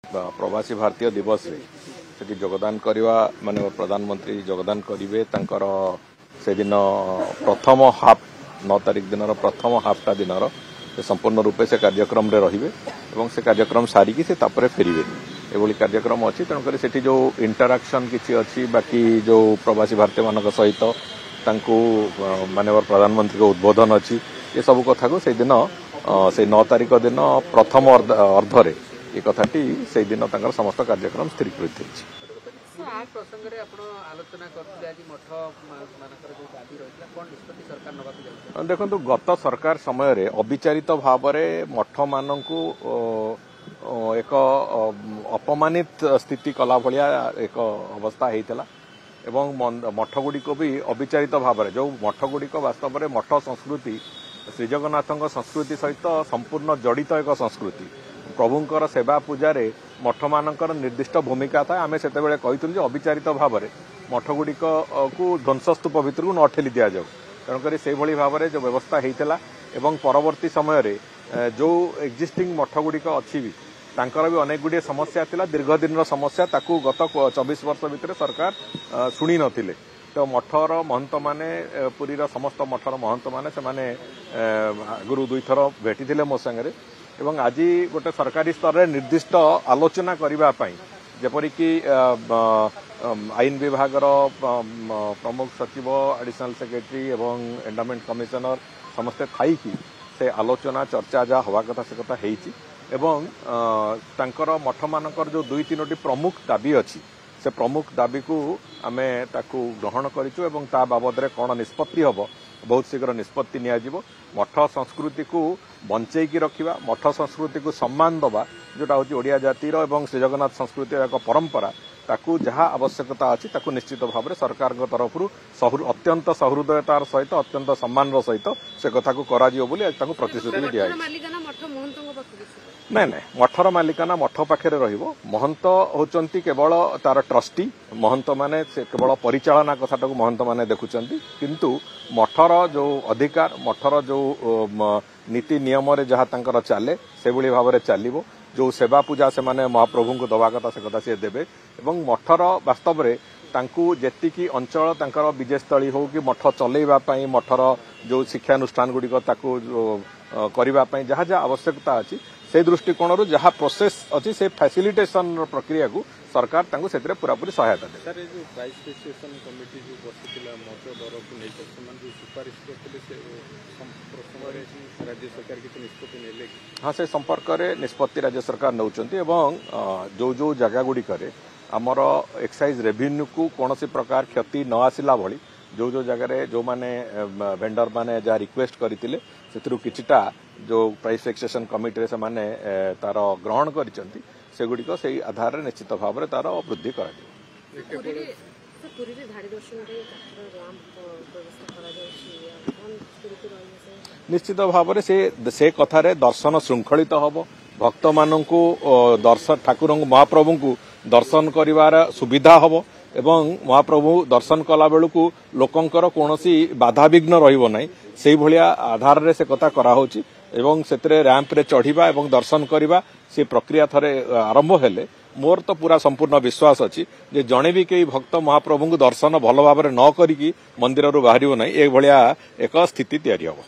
प्रवासी भारतीय दिवस से योगदान करवा माने प्रधानमंत्री योगदान करेंगे से दिन प्रथम हाफ 9 तारिख दिन प्रथम हाफटा दिन संपूर्ण रूपे से कार्यक्रम रे रहिबे एवं से कार्यक्रम सारिकी से तापर फेरिबे एभली कार्यक्रम अच्छी तेणुकर से जो इंटराक्शन किसी अच्छी बाकी जो प्रवासी भारतीय मान सहित माननीय प्रधानमंत्री को उद्बोधन अच्छी ये सब कथा को से दिन से 9 तारिख दिन प्रथम अर्धरे ये कथाटी से दिन समस्त कार्यक्रम स्थिरीकृत होती। देखो गत सरकार समय अविचारित भाव मठ मान एक अपमानित स्थिति कला भलिया एक अवस्था होता एवं मठ गुड़िक भी अविचारित भाव जो मठ गुड़िक वास्तव में मठ संस्कृति श्रीजगन्नाथ संस्कृति सहित संपूर्ण जड़ित एक संस्कृति प्रभुंकर सेवा पूजा मठ मानकर निर्दिष्ट भूमिका था आम से कही अविचारित भाव मठ गुड़िक को ध्वंसस्तूप भितर को न ठेली दि जाऊ तेणुक से भाव में जो व्यवस्था होता एवं परवर्ती समय जो एक्जिस्टिंग मठ गुड़िक अच्छी भी तांकर भी अनेक गुड़िए समस्या थिला दीर्घ दिन समस्या ताकू गत 24 वर्ष भितर सरकार शुणी नथिले तो मठर महंत माने पुरी समस्त मठर महंत माने से माने गुरु दुई थर भेटी मो संगे एवं आज गोटे सरकारी स्तर में निर्दिष्ट आलोचना करने जेपरिक आईन विभाग प्रमुख सचिव एडिशनल सेक्रेटरी एवं एंडोमेंट कमिशनर समस्ते थी से आलोचना चर्चा जहाँ हवा कथा से कथा होती एवं तांकर मठ मानकर जो 2-3 प्रमुख दाबी अच्छी से प्रमुख दाबी को आमे ताकू ग्रहण करिचु एवं ता बाबद रे कोन निष्पत्ति हबो बहुत शीघ्र निष्पत्ति निया जिवो मठ संस्कृति को बंचेकी रखिबा मठ संस्कृति को सम्मान दबा जोटा होची ओडिया जातिर एवं श्री जगन्नाथ संस्कृति एक परंपरा ताकू जहाँ आवश्यकता अच्छी ताकू निश्चित भाव में सरकार तरफ अत्यंत सहृदयतार सहित अत्यंत सम्मान सहित से कथा को करा जिवो बोली ताकू प्रतिश्रुति भी दिया नहीं मठर मालिकाना मठ पाखे रहिबो महंत होचंती केवल तार ट्रस्टी महंत माने से केवल परिचालना कथाटा को महंत माने देखुचंती किंतु मठर जो अधिकार मठर जो नीति नियम रे जहाँ तांकर चले से भली भाव में चलिबो जो सेवा पूजा से माने महाप्रभु को दवा कथा से कथा से देबे एवं मठर वास्तव में तांकू जेतिकी अंचल तांकर विजयस्थली हो कि मठ चलेबा पई मठर जो शिक्षानुष्ठान गुड़िक ताकू करबा पई जहाँ जहाँ आवश्यकता अछि से दृष्टिकोण जहाँ प्रोसेस अच्छी से फैसिलिटेशन प्रक्रिया को सरकार तांको सेतरे पूरापूरी सहायता दे सर जो प्राइस फिक्सेशन कमिटी जो बसिथिला मठ दर को नै समान जो सुपारिश करथिले से संपर्क राज्य सरकार के निष्पत्ति नेले हाँ से संपर्क रे निष्पत्ति राज्य सरकार नौचंती एवं जो जो जगह गुडी करे हमर एक्साइज रेवेन्यू को कोनोसी प्रकार क्षति न आसिला भली जो जो जगह जो माने वेंडर माने जहाँ रिक्वेस्ट करथिले सेतरु किछिटा जो प्राइस फिक्सेशन कमिटी से माने तार ग्रहण करिसंती सेगुड़ी को सही आधार रे निश्चित भाव में तार वृद्धि करा निश्चित भाव में से कथार दर्शन श्रृंखलित हम भक्त मानू दर्शन ठाकुर महाप्रभु को दर्शन कर सुविधा हम एवं महाप्रभु दर्शन कला बेलू को लोकंकर कौनसी बाधाविघ्न रहिबो नै सेही भलिया आधार रे से कथा करा होची एवं सेतरे रैंप रे चढ़िबा एवं दर्शन करिबा से प्रक्रिया थरे आरंभ हेले मोर तो पूरा संपूर्ण विश्वास अछि जे जणे भी केही भक्त महाप्रभु को दर्शन भल भाव न करिकी मंदिर रु बाहरिबो नै ए भलिया एक स्थिति तैयारी हो।